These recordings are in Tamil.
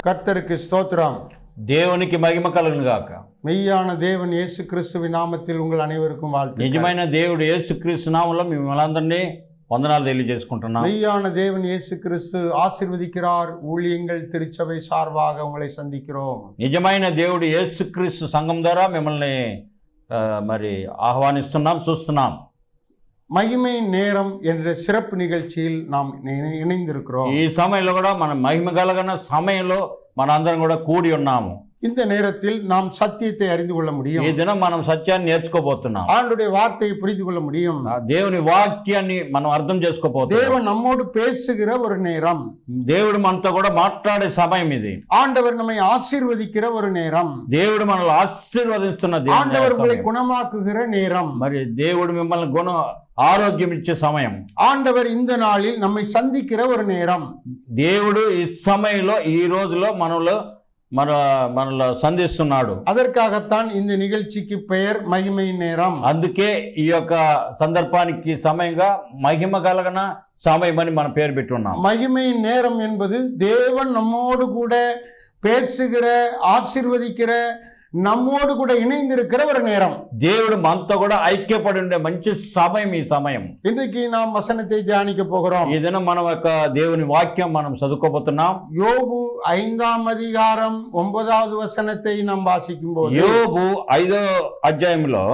கர்த்தருக்கு ஸ்தோத்திரம். దేవునికి మహిమ కలుగును గాక. மெய்யான தேவன் இயேசு கிறிஸ்துவின் நாமத்தில் உங்கள் அனைவருக்கும் வாழ்த்து. నిజమైన దేవుడు యేసుక్రీస్తు నామములో మిమ్మల్ని అందరినీ వందనాలు తెలియజేసుకుంటున్నాం. மெய்யான தேவன் இயேசு கிறிஸ்து ஆசீர்வதிக்கிறார். ஊழியங்கள் திருச்சபை சார்பாக உங்களை சந்திக்கிறோம். నిజమైన దేవుడు యేసుక్రీస్తు సంఘం ద్వారా మిమ్మల్ని మరి ఆహ్వానిస్తున్నాం, చూస్తున్నాం. மகிமை நேரம் என்ற சிறப்பு நிகழ்ச்சியில் நாம் இணைந்திருக்கிறோம். ఈ సమయంలో కూడా మనం మహిమ కలిగిన సమయంలో మనందరం కూడా కూడి ఉన్నాము. இந்த நேரத்தில் நாம் சத்தியத்தை அறிந்து கொள்ள முடியும். ఈ దినం మనం సత్యాన్ని నేర్చుకోబోతున్నాం. ஆண்டுடைய வார்த்தையை புரிந்து கொள்ள முடியும். దేవుని వాక్యాన్ని మనం అర్థం చేసుకోబోతున్నాం. தேவன் நம்மோடு பேசுகிற ஒரு நேரம். దేవుడు మనతో కూడా మాట్లాడే సమయం ఇది. ஆண்டவர் நம்மை ஆசீர்வதிக்கிற ஒரு நேரம். దేవుడు మనల్ని ఆశీర్వదిస్తున్న ஆண்டவர் உங்களை குணமாக்குகிற நேரம். మరి దేవుడు మిమ్మల్ని ఆరోగ్యం ఇచ్చే సమయం. ஆண்டவர் இந்த நாளில் நம்மை சந்திக்கிற ஒரு நேரம். దేవుడు ఈ సమయంలో ఈ రోజులో మనలో సంధిస్తున్నాడు. அதற்காகத்தான் இந்த நிகழ்ச்சிக்கு பெயர் மகிமை நேரம். అందుకే ఈ యొక్క సందర్భానికి సమయంగా మహిమ కలిగిన సమయం అని మనం పేరు పెట్టున్నాం. மகிமை நேரம் என்பது தேவன் நம்மோடு கூட பேசுகிற, ஆசீர்வதிக்கிற, நம்மோடு கூட இணைந்திருக்கிற ஒரு நேரம். దేవుడు మనతో కూడా ఐక్యపడి ఉండే మంచి సమయం ఈ సమయం. இன்றைக்கு நாம் வசனத்தை தியானிக்க போகிறோம். ఈ దినం మనం యొక్క దేవుని వాక్యం మనం చదువుకోబోతున్నాం. யோபு 5ஆம் அதிகாரம் 9வது வசனத்தை நாம் வாசிக்கும் போது, యోబు 5వ అధ్యాయంలో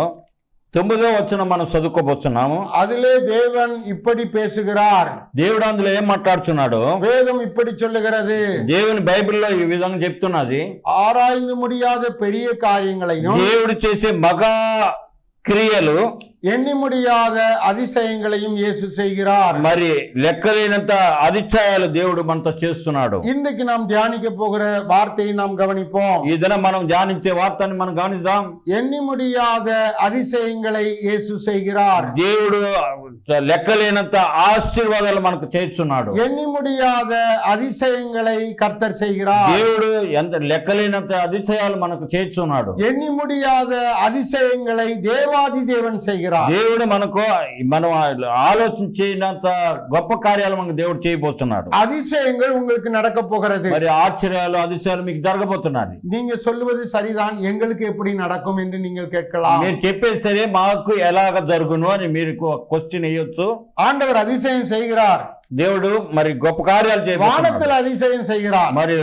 9వ వచనం మనం చదువుకోబోతున్నాము. அதிலே தேவன் இப்படி பேசுகிறார். దేవుడు అందులో ఏం మాట్లాడుతున్నాడు? வேதம் இப்படி சொல்லுகிறது. దేవుని బైబిల్లో ఈ విధంగా చెప్తున్నది. ஆராய்ந்து முடியாத பெரிய காரியங்களையும், దేవుడు చేసే మగా క్రియలు, எண்ணி முடியாத அதிசயங்களையும் இயேசு செய்கிறார். మరి లెక్కలేనంత అతిశయాలు దేవుడు మనతో చేస్తున్నాడు. இன்றைக்கு நாம் தியானிக்க போகிற வார்த்தையை நாம் கவனிப்போம். ఈ దినం మనం ధ్యానించే వార్తని మనం గమనిద్దాం. எண்ணி முடியாத அதிசயங்களை இயேசு செய்கிறார். దేవుడు లెక్కలేనంత ఆశీర్వాదాలు మనకు చేస్తున్నాడు. எண்ணி முடியாத அதிசயங்களை கர்த்தர் செய்கிறார். దేవుడు ఎంత లెక్కలేనంత అతిశయాలు మనకు చేస్తున్నాడు. எண்ணி முடியாத அதிசயங்களை தேவாதி தேவன் செய்கிறார். దేవుడు మనం ఆలోచించినంత గొప్ప కార్యాలు మనకు దేవుడు చేయబోతున్నాడు. அதிசயங்கள் உங்களுக்கு நடக்க போகிறது. మరి ఆశ్చర్యాలు అతిశయాలు మీకు జరగబోతున్నాయి. நீங்க சொல்லுவது சரிதான், எங்களுக்கு எப்படி நடக்கும் என்று நீங்கள் கேட்கலாம். మీరు చెప్పేది సరే, మాకు ఎలాగ జరుగును అని మీరు క్వశ్చన్ వేయొచ్చు. ஆண்டவர் அதிசயம் செய்கிறார். దేవుడు మరి గొప్ప కార్యాలు చేయబోతున్నాడు. வானத்தில் அதிசயம் செய்கிறார். మరి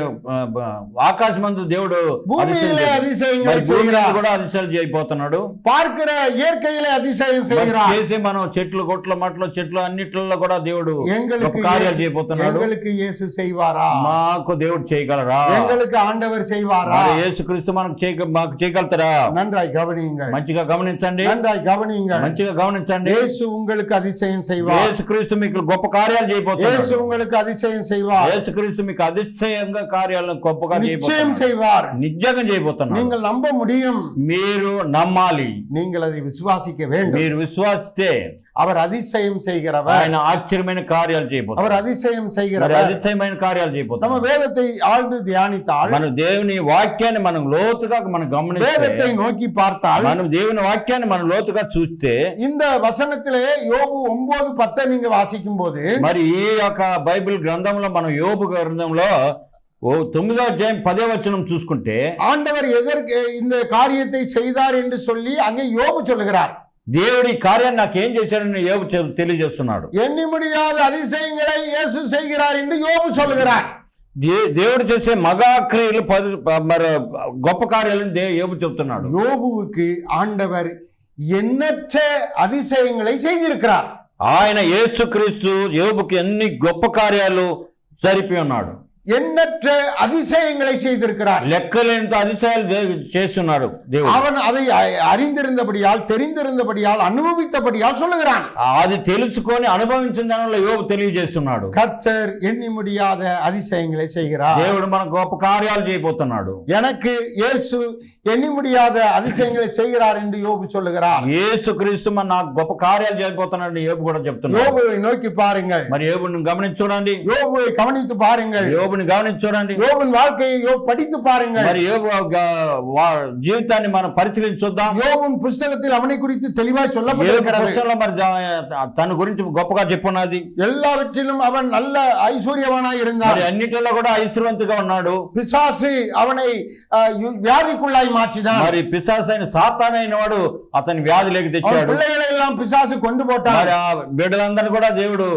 ఆకాశమందు దేవుడు பூமியிலே அதிசயங்களை செய்கிறார். కూడా அதிசయాలు చేయబోతున్నాడు. பார்க்கிற இயற்கையிலே அதிசயம் செய்கிறார். చేసి మనం చెట్లు, గొట్ల, మట్ల, చెట్లు అన్నిట్లలో కూడా దేవుడు எங்களுக்கு కార్యాలు చేయబోతున్నాడు. எங்களுக்கு இயேசு செய்வாரா? మాకు దేవుడు చేయగలరా? எங்களுக்கு ஆண்டவர் செய்வாரா? యేసుక్రీస్తు మాకు చేయగలుగుతారా? நன்றாய் கவனியுங்கள். మంచిగా గమనించండి. நன்றாய் கவனியுங்கள். మంచిగా గమనించండి. இயேசு உங்களுக்கு அதிசயம் செய்வார். యేసుక్రీస్తు మీకు గొప్ప కార్యాలు இயேசு உங்களுக்கு அதிசயம் செய்வார். యేసుక్రీస్తు మీకు అతిశయంగా కార్యాలను గొప్పగా நிச்சயம் செய்வார். నిజంగా చేయబోతున్నారు. நீங்கள் நம்ப முடியும். మీరు నమ్మాలి. நீங்கள் அதை விசுவாசிக்க வேண்டும். మీరు విశ్వాసిస్తే அவர் அதிசயம் செய்கிறவர். ఆయన ఆశ్చర్యమైన కార్యాలు చేయబోతున్నారు. அவர் அதிசயம் செய்கிறவர். అతిశయమైన కార్యాలు చేయబోతున్నారు. நம்ம வேதத்தை ஆழ்ந்து தியானித்தால், మన దేవుని వాక్యాన్ని మనం లోతుగా మనం గమనిస్తే, வேதத்தை நோக்கி பார்த்தால், మనం దేవుని వాక్యాన్ని మనం లోతుగా చూస్తే, இந்த వசனத்திலே யோபு 9:10 நீங்க வாசிக்கும் போது, మరి ఈ యొక్క బైబిల్ గ్రంథంలో మనం యోబు గ్రంథంలో 9వ అధ్యాయం 10వ వచనం చూసుకుంటే, ஆண்டவர் எதற்கு இந்த காரியத்தை செய்தார் என்று சொல்லி அங்கே யோபு சொல்லுகிறார். దేవుడి కార్యాన్ని నాకేం చేశాడని యోబు తెలియజేస్తున్నాడు. எண்ணி முடியாத அதிசயங்களை இயேசு செய்கிறார் என்று யோபு சொல்லுகிறார். దేవుడు చేసే మగా క్రియలు మరి గొప్ప కార్యాలను యోబు చెప్తున్నాడు. யோபுவுக்கு ஆண்டவர் எண்ணற்ற அதிசயங்களை செய்திருக்கிறார். ఆయన యేసుక్రీస్తు యోబుకి ఎన్ని గొప్ప కార్యాలు జరిపి ఉన్నాడు. எண்ணற்ற அதிசயங்களை செய்திருக்கிறார். లెక్కలేనంత అతిశయాలు చేస్తున్నాడు దేవుడు. அவன் அதை அறிந்திருந்தபடியால், தெரிந்திருந்தபடியால், அனுபவித்தபடியால் சொல்லுகிறான். అది తెలుసుకొని అనుభవించిన దానిలో యోబు తెలియజేస్తున్నాడు. கர்த்தர் எண்ணி முடியாத அதிசயங்களை செய்கிறார். దేవుడు మనకు గొప్ప కార్యాలు చేయబోతున్నాడు. எனக்கு இயேசு எண்ணி முடியாத அதிசயங்களை செய்கிறார் என்று யோபு சொல்லுகிறார். యేసుక్రీస్తు నాకు గొప్ప కార్యాలు చేయబోతున్నాడు యోబు కూడా చెప్తున్నాడు. யோபுவை நோக்கி பாருங்கள். మరి యోబుని గమనించి చూడండి. யோபுவை கவனித்து பாருங்கள். యోబుని యోబుని గమనించి చూడండి. யோபின் வாழ்க்கையை படித்து பாருங்கள். మరి యోబు జీవితాన్ని మనం పరిశీలించి చూద్దాం. யோபின் புஸ்தகத்தில் அவனை குறித்து தெளிவாய் యోబు சொல்லப்பட்டிருக்கிறது. పుస్తకంలో మరి తన గురించి గొప్పగా చెప్పున్నది. எல்லாவற்றிலும் அவன் நல்ல ஐஸ்வர்யவானாய் இருந்தான். మరి అన్నిటిలో కూడా ఐశ్వర్యవంతుగా ఉన్నాడు. பிசாசு அவனை வியாதிக்குள்ளாய் மாற்றினான். మరి పిశాచైన సాతానైన వాడు అతని వ్యాధిలోకి அவன் తెచ్చాడు. பிள்ளைகளை எல்லாம் பிசாசு கொண்டு போட்டான். మరి ఆ బిడ్డలందరినీ కూడా దేవుడు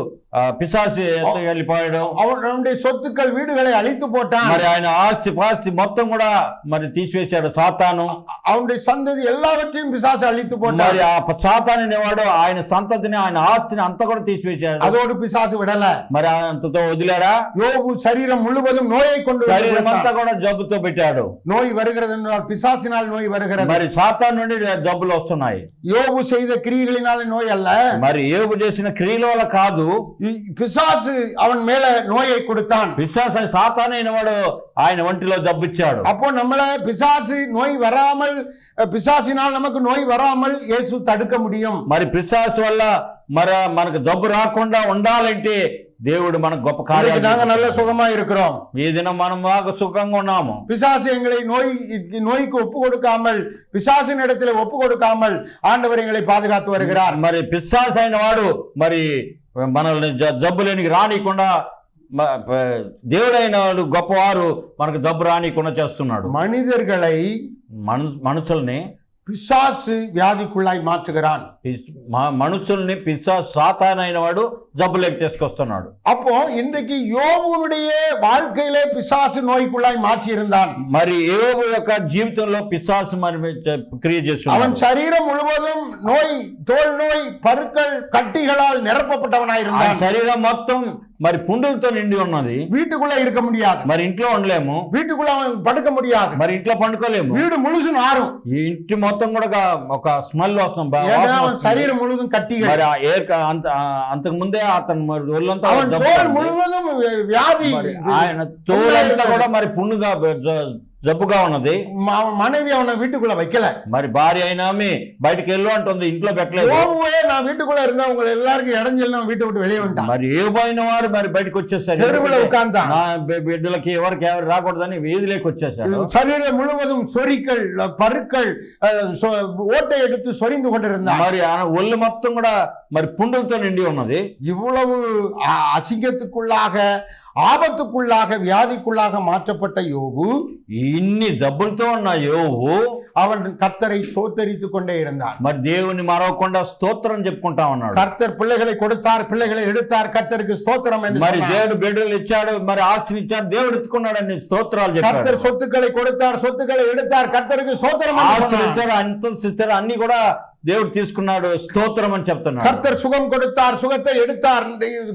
పిశాచి ఎత్తుకెళ్ళిపోయాడు. அவனுடைய சொத்துக்கள் வீடுகளை அழித்து போட்டான். మరి ఆయన ఆస్తి పాస్తి మొత్తం కూడా మరి తీసివేశాడు సాతాను. அவனுடைய சந்ததி எல்லாவற்றையும் பிசாசு அழித்து போட்டான். మరి ఆ సాతాను అనేవాడు ఆయన సంతతిని ఆయన ఆస్తిని అంతా కూడా తీసివేశాడు. அதோடு பிசாசு விடல. మరి అంతతో వదిలాడా? யோபு சரீரம் முழுவதும் நோயை கொண்டு శరీరం అంతా కూడా జబ్బుతో పెట్టాడు. நோய் வருகிறது என்றால் பிசாசினால் நோய் வருகிறது. మరి సాతాను నుండి జబ్బులు వస్తున్నాయి. யோபு செய்த கிரியைகளினால நோய் அல்ல. మరి యోబు చేసిన క్రియల వల్ల కాదు. பிசாசு அவன் மேல நோயை கொடுத்தான். పిశాచ సాతానైన వాడు ఆయన ఒంటిలో జబ్బిచ్చాడు. அப்போ நம்மள பிசாசு நோய் வராமல், பிசாசினால் நமக்கு நோய் வராமல் இயேசு தடுக்க முடியும். మరి పిశాచ వల్ల మరి మనకు జబ్బు రాకుండా ఉండాలంటే దేవుడు మనకు గొప్ప కార్యాలు. நாங்க நல்ல சுகமா இருக்கிறோம். ఈ దినం మనం బాగా సుఖంగా ఉన్నాము. பிசாசு எங்களை நோய்க்கு ஒப்பு கொடுக்காமல், பிசாசின் இடத்துல ஒப்பு கொடுக்காமல் ஆண்டவர் எங்களை பாதுகாத்து வருகிறார். మరి పిశాచ అయిన వాడు మరి మనల్ని జబ్బులేనికి రానికుండా దేవుడైన వాడు గొప్పవారు మనకు జబ్బు రానికుండా చేస్తున్నాడు. மனிதர்களை మనుషుల్ని பிசாசு வியாதிக்குள்ளாய் மாற்றுகிறான். మనుషుల్ని సాతానైన వాడు జబ్బులోకి తీసుకొస్తున్నాడు. அப்போ இன்றைக்கு யோபுனுடைய வாழ்க்கையிலே பிசாசு நோய்க்குள்ளாய் மாற்றி இருந்தான். మరి యోబు యొక్క జీవితంలో పిశాచు మరి క్రియ చేస్తున్నాడు. அவன் சரீரம் முழுவதும் நோய், தோல் நோய், பருக்கள், கட்டிகளால் நிரப்பப்பட்டவனாய் இருந்தான். శరీరం మొత్తం మరి పుండులతో నిండి ఉన్నది. வீட்டுக்குள்ள இருக்க முடியாது. మరి ఇంట్లో ఉండలేము. வீட்டுக்குள்ள அவன் படுக்க முடியாது. మరి ఇంట్లో పండుకోలేము. வீடு முழுசும் நாறும். ఈ ఇంటి మొత్తం కూడా ఒక స్మెల్ వస్తుంది. சரீரம் முழுவதும் கட்டிகள். మరి అంతకు ముందే అతను ఒళ్ళంతా முழுவதும் வியாதி. ఆయన తోలంతా కూడా మరి పుండుగా జబ్బుగా ఉన్నది. மனைவி அவனை வீட்டுக்குள்ள வைக்கல. మరి భార్య అయినా బయటకు వెళ్ళు అంటుంది, ఇంట్లో పెట్టలేదు. நான் வீட்டுக்குள்ள இருந்தா உங்க எல்லாருக்கும் இடைஞ்சல், நான் வீட்டை விட்டு வெளியே வந்துட்டான். మరి ఏ పోయిన వారు మరి బయటకు వచ్చేసారు. నా బిడ్డలకి ఎవరికి ఎవరు రాకూడదని వీధిలోకి వచ్చేసారు. சரீரம் முழுவதும் சொறிகள், பருக்கள், ஓட்டை எடுத்து சொரிந்து கொண்டிருந்தான். మరి ఒళ్ళు మొత్తం కూడా మరి పుండులతో నిండి ఉన్నది. இவ்வளவு அசிங்கத்துக்குள்ளாக, ஆபத்துக்குள்ளாக, வியாதிக்குள்ளாக மாற்றப்பட்ட யோபு, ఇన్ని జబ్బులతో ఉన్న యోబు அவன் கர்த்தரை ஸ்தோத்தரித்துக் கொண்டே இருந்தான். మరి దేవుని మరవకుండా స్తోత్రం చెప్పుకుంటా ఉన్నాడు. கர்த்தர் பிள்ளைகளை கொடுத்தார், பிள்ளைகளை எடுத்தார், கர்த்தருக்கு ஸ்தோத்திரம் என்று మరి దేవుడు బిడ్డలు ఇచ్చాడు, మరి ఆస్తిని ఇచ్చాడు, దేవుడు ఎత్తుకున్నాడని స్తోత్రాలు చెప్పాడు. கர்த்தர் சொத்துக்களை கொடுத்தார், சொத்துக்களை எடுத்தார், கர்த்தருக்கு ஸ்தோத்திரம். ఆస్తిని ఇచ్చాడు, అంతస్తు ఇచ్చాడు, అన్ని కూడా దేవుడు తీసుకున్నాడు, స్తోత్రం అని చెప్తున్నాడు. கர்த்தர் சுகம் கொடுத்தார், சுகத்தை எடுத்தார்,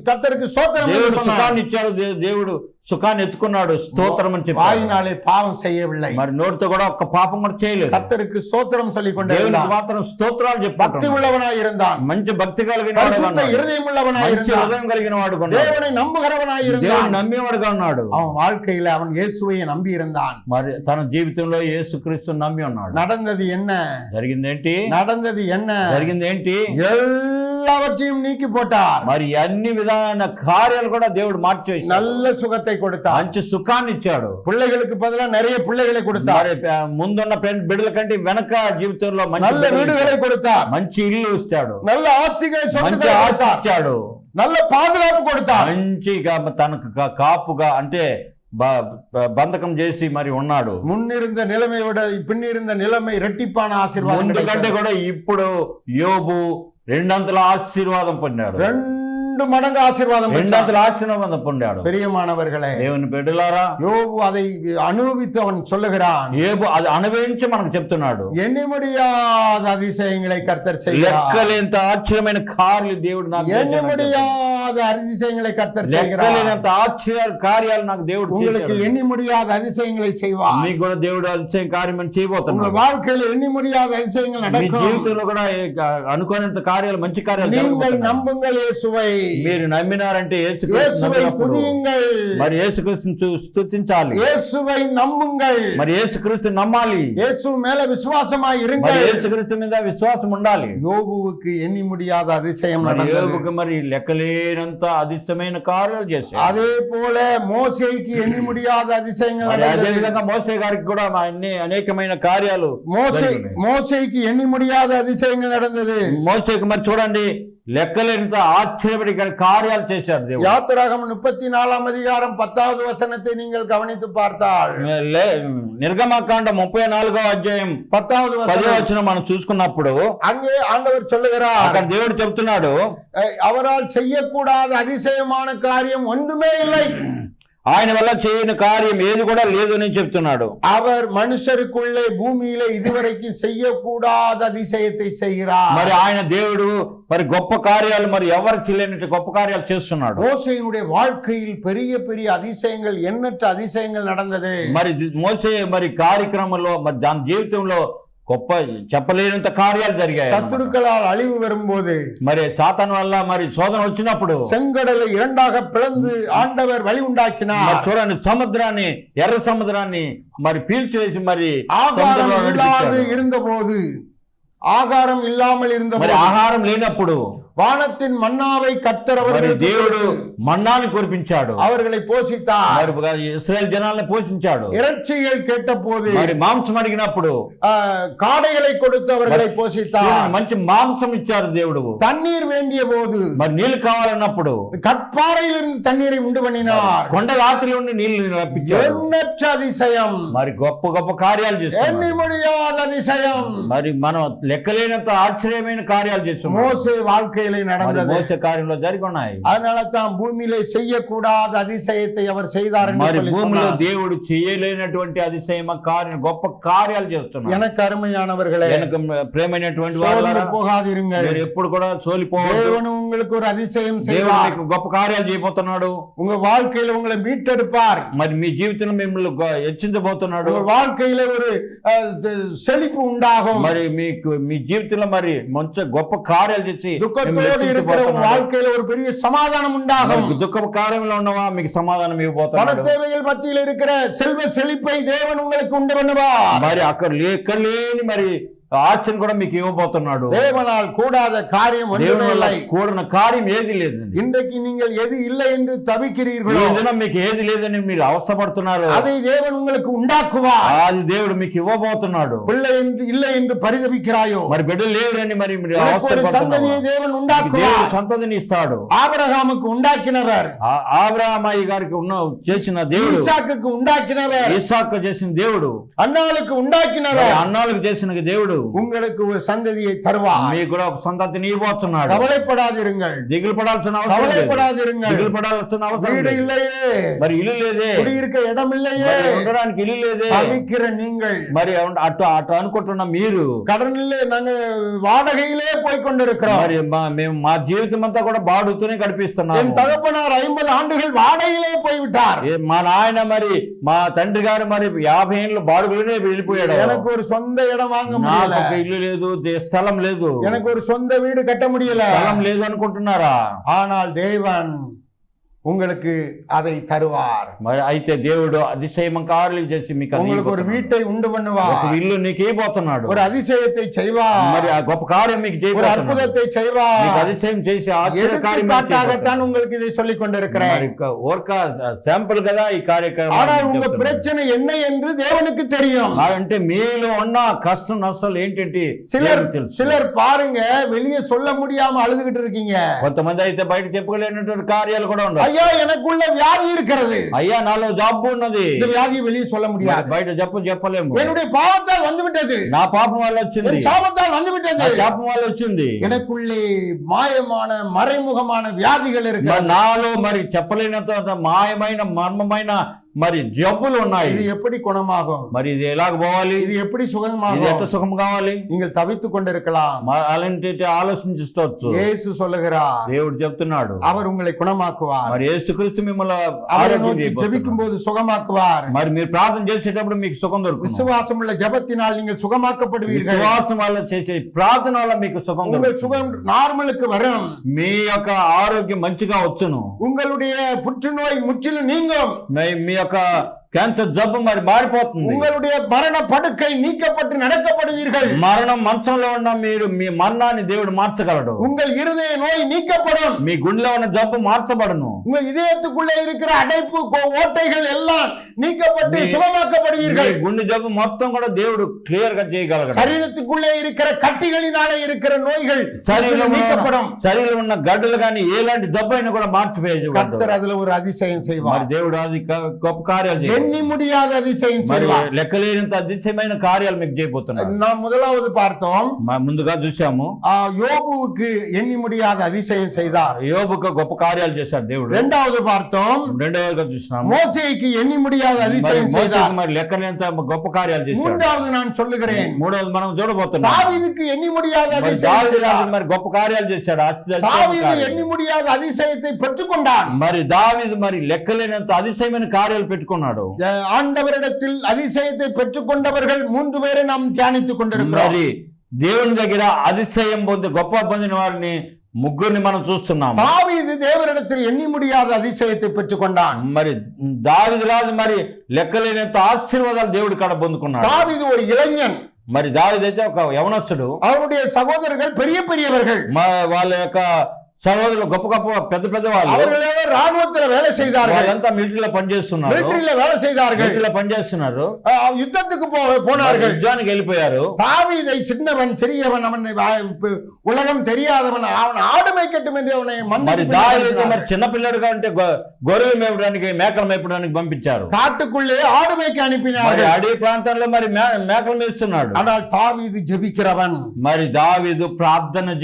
கர்த்தருக்கு ஸ்தோத்திரம். దేవుడు సుఖాన్ని ఇచ్చాడు, దేవుడు సుఖాన్ని ఎత్తుకున్నాడు, స్తోత్రం అని చెప్పాడు. வாயினாலே பாவம் செய்யவில்லை. మరి నోటితో కూడా ఒక్క పాపం కూడా చేయలేదు. கர்த்தருக்கு ஸ்தோத்திரம் சொல்லிக் கொண்டே దేవునికి இருந்தான். మాత్రం స్తోత్రాలు பக்தி చెప్పాడు. உள்ளவனாய் இருந்தான். మంచి భక్తి కలిగిన பரிசுத்த இருதயம் உள்ளவனாய் இருந்தான். హృదయం కలిగిన వాడు, தேவனை நம்புகிறவனாய் దేవుని இருந்தான். నమ్మేవాడుగా ఉన్నాడు. அவன் வாழ்க்கையில அவன் இயேசுவை நம்பி இருந்தான். మరి తన జీవితంలో యేసుక్రీస్తుని నమ్మి ఉన్నాడు. நடந்தது என்ன? జరిగిందేంటి? நடந்தது என்ன? జరిగిందేంటి? எல்லாவற்றையும் நீக்கி போட்டார். మరి అన్ని విధాన కార్యాలు కూడా దేవుడు మార్చేసి நல்ல சுகத்தை கொடுத்தார். మంచి సుఖాన్ని ఇచ్చాడు. பிள்ளைகளுக்கு பதிலா நிறைய பிள்ளைகளை கொடுத்தார். మరి ముందున్న బిడ్డల కంటే వెనక జీవితంలో நல்ல வீடுகளை கொடுத்தார். మంచి ఇల్లు ఇస్తాడు. நல்ல ஆஸ்திகளை, మంచి சொத்துக்களை ఆస్తి கொடுத்தார். ఇచ్చాడు. நல்ல பாதுகாப்பு கொடுத்தார். మంచిగా తనకు కాపుగా అంటే బంధకం చేసి మరి ఉన్నాడు. முன்னிருந்த நிலைமை விட பின்னிருந்த நிலைமை இரட்டிப்பான ஆசீர்வாதம். ముందు కంటే కూడా ఇప్పుడు యోబు రెండంతల ఆశీర్వాదం పొందాడు. ரெண்டு மடங்கு ஆசீர்வாதம். రెండంతల ఆశీర్వాదం పొందాడు. பிரியமானவர்களே, దేవుని బిడ్డలారా, யோபு அதை அனுபவித்து அவன் சொல்லுகிறான். యోబు అది అనుభవించి మనకు చెప్తున్నాడు. எண்ணி முடியாத அதிசயங்களை கர்த்தர் செய்கிறார். లెక్కలేంత ఆశ్చర్యమైన కార్యాలు దేవుడు నాకు எண்ணி முடியாத அதிசயங்களை கர்த்தர் செய்கிறார். లెక్కలేనంత ఆశ్చర్య కార్యాలు నాకు దేవుడు உங்களுக்கு చేశాడు. எண்ணி முடியாத அதிசயங்களை செய்வார். మీకు కూడా దేవుడు అతిశయం కార్యం உங்க చేయబోతున్నాడు. வாழ்க்கையில எண்ணி முடியாத அதிசயங்கள் మీ நடக்கும். జీవితంలో కూడా అనుకోనంత కార్యాలు, మంచి కార్యాలు நீங்கள் జరగబోతున్నాయి. நம்புங்கள் இயேசுவை. మీరు నమ్మినారంటే இயேசுவை துதியுங்கள். మరి యేసుక్రీస్తుని స్తుతించాలి. இயேசுவை நம்புங்கள். మరి యేసుక్రీస్తు నమ్మాలి. இயேசு மேல விசுவாசமாய் మరి இருங்கள். యేసుక్రీస్తు మీద విశ్వాసం ఉండాలి. யோபுவுக்கு எண்ணி முடியாத அதிசயம் మరి நடந்தது. యోబుకు మరి లెక్కలేని చేయలేనంత అతిశయమైన కార్యాలు చేశాడు. அதே போல மோசேக்கு எண்ணி முடியாத அதிசயங்கள் మరి అదే நடந்தது. విధంగా మోసే గారికి కూడా అన్ని అనేకమైన కార్యాలు மோசேக்கு எண்ணி முடியாத அதிசயங்கள் நடந்தது. మోసేకి మరి చూడండి లెక్కలేనంత ఆశ్చర్యపడి కార్యాలు చేశారు దేవుడు. யாத்திராகமம் 34 அதிகாரம் 10வது வசனத்தை நீங்கள் கவனித்து பார்த்தால், నిర్గమకాండ 34వ అధ్యాయం 10வது 10వ వచనం మనం చూసుకున్నప్పుడు அங்கே ஆண்டவர் சொல்லுகிறார், అక్కడ దేవుడు చెప్తున్నాడు, அவரால் செய்யக்கூடாத அதிசயமான காரியம் ஒன்றுமே இல்லை. ఆయన వల్ల చేయని కార్యం ఏది కూడా లేదు అని చెప్తున్నాడు. அவர் மனுஷருக்குள்ளே பூமியிலே இதுவரைக்கும் செய்யக்கூடாத அதிசயத்தை செய்கிறார். మరి ఆయన దేవుడు మరి గొప్ప కార్యాలు మరి ఎవరు చేయలేనట్టు గొప్ప కార్యాలు చేస్తున్నాడు. மோசேயினுடைய வாழ்க்கையில் பெரிய பெரிய அதிசயங்கள், எண்ணற்ற அதிசயங்கள் நடந்தது. మరి మోసే మరి కార్యక్రమంలో మరి దాని జీవితంలో గొప్ప చెప్పలేనంత కార్యాలు జరిగాయి. சத்துருக்களால் அழிவு வரும்போது, మరి సాతాను వల్ల మరి శోధన వచ్చినప్పుడు செங்கடலை இரண்டாக பிளந்து ஆண்டவர் வழி உண்டாக்கினார். మరి చూడండి సముద్రాన్ని, ఎర్ర సముద్రాన్ని మరి పీల్చివేసి మరి ஆகாரம் இல்லாது இருந்தபோது, ஆகாரம் இல்லாமல் మరి இருந்தபோது, ఆహారం లేనప్పుడు வானத்தின் மன்னாவை கர்த்தர் మరి அவர்களுக்கு దేవుడు మన్నాని కురిపించాడు. அவர்களை పోషిத்தார். మరి ఇశ్రాయేల్ జనాలను పోషించాడు. இறைச்சிகள் கேட்டபோது, మరి మాంసం అడిగినప్పుడు காடைகளை கொடுத்து அவர்களை போஷித்தார். మంచి మాంసం ఇచ్చారు దేవుడు. தண்ணீர் வேண்டிய போது, మరి నీళ్లు కావాలన్నప్పుడు கற்பாறையிலிருந்து தண்ணீரை உண்டு பண்ணினார். కొండ రాత్రి నుండి నీళ్లు రప్పించారు. எண்ணற்ற அதிசயம், మరి గొప్ప గొప్ప కార్యాలు చేస్తున్నారు. எண்ணி முடியாத அதிசயம் మరి మనం లెక్కలేనంత ఆశ్చర్యమైన కార్యాలు చేస్తున్నాం. மோசே வாழ்க்கையிலே நடந்தது. మోసే కార్యంలో జరిగి ఉన్నాయి. அதனால தான் பூமியிலே செய்யக்கூடாத அதிசயத்தை அவர் செய்தார் என்று మరి சொல்லி భూమిలో சொன்னார். దేవుడు చేయలేనటువంటి అతిశయమ కార్యం, గొప్ప కార్యాలు చేస్తున్నారు. எனக்கு அருமையானவர்களே, எனக்கு ప్రేమైనటువంటి சோர்ந்து వాళ్ళారా, போகாதிருங்கள். మీరు ఎప్పుడు కూడా సోలిపోవద్దు. தேவன் உங்களுக்கு ஒரு அதிசயம் దేవుడు செய்வார். మీకు గొప్ప కార్యాలు చేయబోతున్నాడు. உங்க வாழ்க்கையில உங்களை மீட்டெடுப்பார். మరి మీ జీవితంలో మిమ్మల్ని హెచ్చించబోతున్నాడు. உங்க வாழ்க்கையில ஒரு செழிப்பு உண்டாகும். మరి మీకు మీ జీవితంలో మరి మంచి గొప్ప కార్యాలు చేసి துக்கத்தோடு இருக்கிற உங்க வாழ்க்கையில ஒரு பெரிய சமாதானம் உண்டாகும். దుఃఖ కార్యంలో ఉన్నవా మీకు సమాధానం ఇవ్వబోతున్నాడు. பண தேவைகள் மத்தியில் இருக்கிற செல்வ செழிப்பை தேவன் உங்களுக்கு உண்டு பண்ணுவார். మరి అక్కడ లేని మరి ఆస్తిని కూడా మీకు ఇవ్వబోతున్నాడు. தேவனால் கூடாத காரியம் ஒன்றுமே இல்லை. కూడిన కార్యం ఏది లేదండి. இன்றைக்கு நீங்கள் எது இல்லை என்று தவிக்கிறீர்களோ, ఈ దినం మీకు ఏది లేదని మీరు అవస్థపడుతున్నారు, அதை தேவன் உங்களுக்கு உண்டாக்குவார். అది దేవుడు మీకు ఇవ్వబోతున్నాడు. பிள்ளை என்று இல்லை என்று பரிதபிக்கிறாயோ, మరి బిడ్డలు లేవని మరి మీరు ஒரு అవస్థపడుతున్నారు. சந்ததியை தேவன் உண்டாக்குவார். దేవుడు సంతతిని ఇస్తాడు. ஆபிரகாமுக்கு உண்டாக்கினவர், ఆబ్రహామయ్య గారికి చేసిన దేవుడు, ஈசாக்குக்கு உண்டாக்கினவர், ఇస్సాకు చేసిన దేవుడు, அன்னாளுக்கு உண்டாக்கினவர், అన్నాలకు చేసిన దేవుడు உங்களுக்கு ஒரு சந்ததியை தருவார். మీకు కూడా ఒక సంతతిని ఇవ్వబోతున్నాడు. கவலைப்படாதிருங்கள், దిగులు పడాల్సిన అవసరం లేదు. கவலைப்படாதிருங்கள். దిగులు పడాల్సిన అవసరం வீடு లేదు. இல்லையே, మరి ఇల్లు లేదే, குடியிருக்க இடம் இல்லையே, మరి ఉండడానికి ఇల్లు లేదే, தவிக்கிற நீங்கள், మరి అటు అటు అనుకుంటున్న మీరు, கடனிலே நாங்க வாடகையிலே போய் கொண்டிருக்கிறோம். మరి మేము మా జీవితం అంతా కూడా బాడుతూనే గడిపిస్తున్నాం. என் தகப்பனார் 50 ஆண்டுகள் வாடகையிலே போய்விட்டார். మా నాయన మరి మా తండ్రి గారు మరి 50 ఏళ్ళు బాడుగులోనే వెళ్ళిపోయాడు. எனக்கு ஒரு சொந்த இடம் வாங்க నాకు முடியல, ఒక ఇల్లు లేదు, స్థలం లేదు, எனக்கு ஒரு சொந்த வீடு கட்ட முடியல. స్థలం లేదు అనుకుంటున్నారా? ஆனால் தேவன் உங்களுக்கு அதை தருவார். మరి అయితే దేవుడు அதிசயம் కార్యాలు చేసి మీకు உங்களுக்கு ஒரு வீட்டை உண்டு பண்ணுவார். ఒక ఇల్లు నీకు ఇవ్వబోతున్నాడు. ஒரு அதிசயத்தை செய்வார். మరి ఆ గొప్ప కార్యం మీకు ஒரு చేయబోతున్నాడు. அற்புதத்தை செய்வார். మీకు அதிசయం చేసి ఆశ్చర్య కార్యం எடுத்துக்காட்டாகத்தான் உங்களுக்கு இதை சொல்லிக் கொண்டிருக்கிறேன். ఓర్క శాంపుల్ కదా ఈ కార్యక్రమం. ஆனால் உங்க பிரச்சனை என்ன என்று தேவனுக்கு தெரியும். అంటే మీలో ఉన్న కష్టం నష్టాలు ఏంటంటే சிலர் பாருங்க, வெளியே சொல்ல முடியாம அழுதுகிட்டு இருக்கீங்க. కొంతమంది అయితే బయట చెప్పుకోలేనటువంటి కార్యాలు కూడా ఉన్నాయి. ஐயா எனக்குள்ள வியாதி இருக்கிறது, అయ్యా నాలో జబ్బు ఉన్నది, இந்த வியாதியை வெளியே சொல்ல முடியாது, బయట చెప్పలేము, என்னுடைய பாவத்தால் வந்து விட்டது, నా పాపం వల్ల వచ్చింది, என் சாபத்தால் வந்து விட்டது, నా శాపం వల్ల వచ్చింది. எனக்குள்ளே మాయமான మறைముఖமான వ్యాధిகள் இருக்கு. నాలో మరి చెప్పలేనంత మాయమైన మర్మమైన మరి జబ్బులు ఉన్నాయి. இது எப்படி குணமாகும்? మరి ఇది ఎలాగ పోవాలి? இது எப்படி ఇది சுகமாகும்? ఎట్లా సుఖం కావాలి? நீங்கள் தவித்துக் கொண்டிருக்கலாம். అలాంటి ఆలోచించవచ్చు. இயேசு சொல்லுகிறார், దేవుడు చెప్తున్నాడు, அவர் உங்களை குணமாக்குவார். మరి యేసుక్రీస్తు మిమ్మల్ని அவரை ఆరోగ్యం நோக்கி చేయబోతున్నాడు. ஜெபிக்கும் போது சுகமாக்குவார். మరి మీరు ప్రార్థన చేసేటప్పుడు మీకు సుఖం దొరుకుతుంది. விசுவாசம் உள்ள ஜெபத்தினால் நீங்கள் சுகமாக்கப்படுவீர்கள். విశ్వాసం వల్ల చేసే ప్రార్థన వల్ల మీకు సుఖం உங்கள் దొరుకుతుంది. சுகம் நார்மலுக்கு வரும். మీ యొక్క ఆరోగ్యం మంచిగా వచ్చును. உங்களுடைய புற்றுநோய் முற்றிலும் நீங்கும். మీ యొక్క క్యాన్సర్ జబ్బు మరి మారిపోతుంది. உங்களுடைய மரண படுக்கை நீக்கப்பட்டு நடக்கப்படுவீர்கள். మరణం మంచంలో ఉన్న మీరు మీ మరణాన్ని దేవుడు మార్చగలడు. உங்கள் இருதய நோய் நீக்கப்படும். మీ గుండెలో ఉన్న జబ్బు మార్చబడును. உங்கள் இதயத்துக்குள்ளே இருக்கிற அடைப்பு ஓட்டைகள் எல்லாம் நீக்கப்பட்டு சுகமாக்கப்படுவீர்கள். గుండె జబ్బు మొత్తం కూడా దేవుడు క్లియర్ గా చేయగలడు. శరీరத்துக்குள்ளே இருக்கிற కట్టిகளினாலே இருக்கிற நோய்கள் శరీరంలో நீக்கப்படும். శరీరంలో ఉన్న గడ్డలు కానీ ఎలాంటి జబ్బు అయినా కూడా మార్చిపోయేది. கர்த்தர் அதுல ஒரு அதிசயம் செய்வார். మరి దేవుడు అది గొప్ప కార్యాలు చేస్తాడు. எண்ணி முடியாத அதிசயம் మరి செய்வார். లెక్కలేనంత అతిశయమైన కార్యాలు మీకు చేయబోతున్నారు. நாம் முதலாவது பார்த்தோம், ముందుగా చూసాము யோபுவுக்கு எண்ணி முடியாத அதிசயம் செய்தார். యోబుకు గొప్ప కార్యాలు చేశాడు దేవుడు. இரண்டாவது பார்த்தோம், రెండవదిగా చూసినాము மோசேக்கு ఎన్ని முடியாத அதிசயம் செய்தார். మరి లెక్కలేనంత గొప్ప కార్యాలు చేశాడు. மூன்றாவது நான் சொல்லுகிறேன், మూడవది మనం చూడబోతున్నాం. தாவீதுக்கு ఎన్ని முடியாத మరి அதிசயம் దావీదు செய்தார். మరి గొప్ప కార్యాలు చేశాడు. தாவீது ఎన్ని முடியாத அதிசயத்தை பெற்றுக்கொண்டான். మరి దావీదు మరి లెక్కలేనంత అతిశయమైన కార్యాలు పెట్టుకున్నాడు. ஆண்டவரிடத்தில் அதிசயத்தை பெற்றுக்கொண்டவர்கள் 3 பேரை நாம் தியானித்துக் கொண்டிருக்கிறோம். మరి దేవుని దగ్గర అతిశయం పొంది గొప్ప పొందిన వారిని ముగ్గురిని మనం చూస్తున్నాం. தாவீது தேவனிடத்தில் ఎన్ని முடியாத அதிசயத்தை பெற்றுக்கொண்டான். మరి దావీదు రాజు మరి లెక్కలేనంత ఆశీర్వాదాలు దేవుడి కాడ పొందుకున్నాడు. தாவீது ஒரு இளைஞன். మరి దావీదు అయితే ఒక యవనస్తుడు. அவருடைய சகோதரர்கள் பெரிய பெரியவர்கள். వాళ్ళ యొక్క సహోదరులు గొప్ప గొప్ప పెద్ద పెద్ద వాళ్ళు. அவர்களே ராணுவத்தில் வேலை செய்தார்கள். వాళ్ళంతా మిలిటరీలో పనిచేస్తున్నారు. మిలిటరీలో வேலை செய்தார்கள். మిలిటరీలో పనిచేస్తున్నారు. யுத்தத்துக்கு போனார்கள். యుద్ధానికి వెళ్ళిపోయారు. தாவீதை சின்னவன் சிறியவன், அவன் உலகம் தெரியாதவன், அவன் ஆடு மேய்க்கட்டும் என்று அவனை మరి దావీదు మరి చిన్న పిల్లడుగా ఉంటే గొర్రెలు మేపడానికి మేకలు మేపడానికి పంపించారు. காட்டுக்குள்ளே ஆடு மேய்க்க அனுப்பினார். అడవి ప్రాంతంలో మరి మేకలు మేస్తున్నాడు. ஆனால் தாவீது ஜெபிக்கிறவன். మరి దావీదు ప్రార్థనా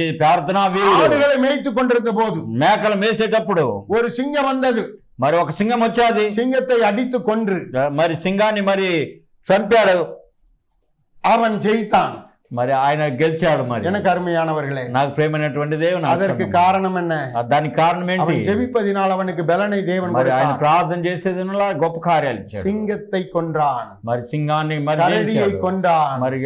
వీరుడు. ஆடுகளை மேய்த்து கொண்டிருந்த போது మేకలు మేసేటప్పుడు ஒரு சிங்கம் வந்தது. మరి ఒక సింగం వచ్చేది. சிங்கத்தை அடித்து கொன்று మరి సింగాన్ని మరి చంపాడు. அவன் ஜெயித்தான். మరి ఆయన గెలిచాడు. మరి எனக்கு அருமையானவர்களே, నాకు ప్రేమైనటువంటి దేవుని அதற்கு காரணம் என்ன? దానికి కారణం ఏంటి? அவன் ஜெபிப்பதினால் அவனுக்கு பலனை தேவன் మరి ఆయన கொடுத்தார். ప్రార్థన చేసేదినలా గొప్ప కార్యాలు ఇచ్చాడు. சிங்கத்தை கொன்றான். మరి సింగాన్ని మరి கரடியை జయించాడు. கொன்றான். మరి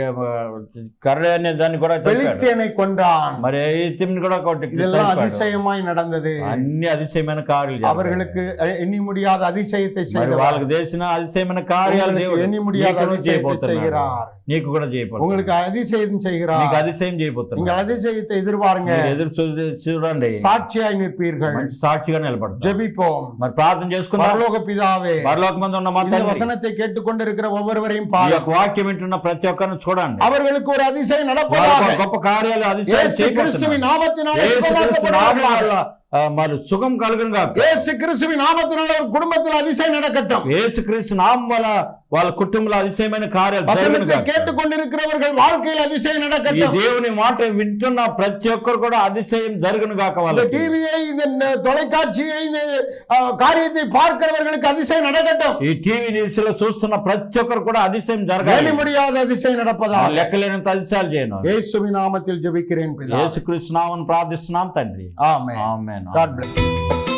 కర్ర అనే దాన్ని కూడా చంపాడు. பெலிஸ்தியனை கொன்றான். మరి ఈతిని కూడా இதெல்லாம் చంపాడు. அதிசயமாய் நடந்தது. అన్ని అతిశయమైన కార్యాలు చేశాడు. அவர்களுக்கு எண்ணி முடியாத அதிசயத்தை మరి செய்தார். వాళ్ళకి చేసిన అతిశయమైన కార్యాలు దేవుడు எண்ணி முடியாத నీకు அதிசயத்தை చేయబోతున్నాడు. செய்கிறார். నీకు కూడా చేయబోతున్నాడు. உங்களுக்கு அதிசயம் செய்கிறார். నీకు అతిశయం చేయబోతున్నాడు. நீங்கள் அதிசயத்தை எதிர்பாருங்க. మీరు ఎదురు చూడండి. சாட்சியாய் நிற்பீர்கள். మంచి సాక్షిగా నిలబడతారు. ஜெபிப்போம். మరి ప్రార్థన చేసుకుందాం. பரலோக பிதாவே, పరలోకమందు ఉన్న మా இந்த తండ్రి, வசனத்தை கேட்டுக்கொண்டிருக்கிற ஒவ்வொருவரையும் ఈ பாருங்க. యొక్క వాక్యం వింటున్న ప్రతి ఒక్కరిని చూడండి. அவர்களுக்கு ஒரு அதிசயம் వాళ్ళకు நடப்பதாக. గొప్ప కార్యాలు అతిశయం இயேசு கிறிஸ்துவின் நாமத்தினாலே యేసు క్రీస్తు నామమున சுகமாக்கப்படுவார்கள். మరి సుఖం కలుగును గాక. இயேசு கிறிஸ்துவின் நாமத்தினாலே ஒரு குடும்பத்தில் அதிசயம் நடக்கட்டும். యేసు క్రీస్తు నామం వల్ల వాళ్ళ కుటుంబంలో అతిశయమైన కార్యాలు జరుగును வசனத்தை గాక. கேட்டுக்கொண்டிருக்கிறவர்கள் வாழ்க்கையில் அதிசயம் ఈ நடக்கட்டும். దేవుని మాట వింటున్న ప్రతి ఒక్కరు కూడా అతిశయం జరుగును గాక. இந்த వాళ్ళకి டிவியை, இந்த தொலைக்காட்சியை, இந்த காரியத்தை பார்க்கிறவர்களுக்கு அதிசயம் நடக்கட்டும். ఈ టీవీ న్యూస్ లో చూస్తున్న ప్రతి ఒక్కరు కూడా అతిశయం எண்ணி జరగాలి. முடியாத அதிசயம் நடப்பதாக. లెక్కలేనంత అతిశయాలు చేయను. இயேசுவின் நாமத்தில் ஜெபிக்கிறேன் பிதா. యేసుక్రీస్తు నామమున ప్రార్థిస్తున్నాం తండ్రి. ஆமென். ఆమేన్. God bless.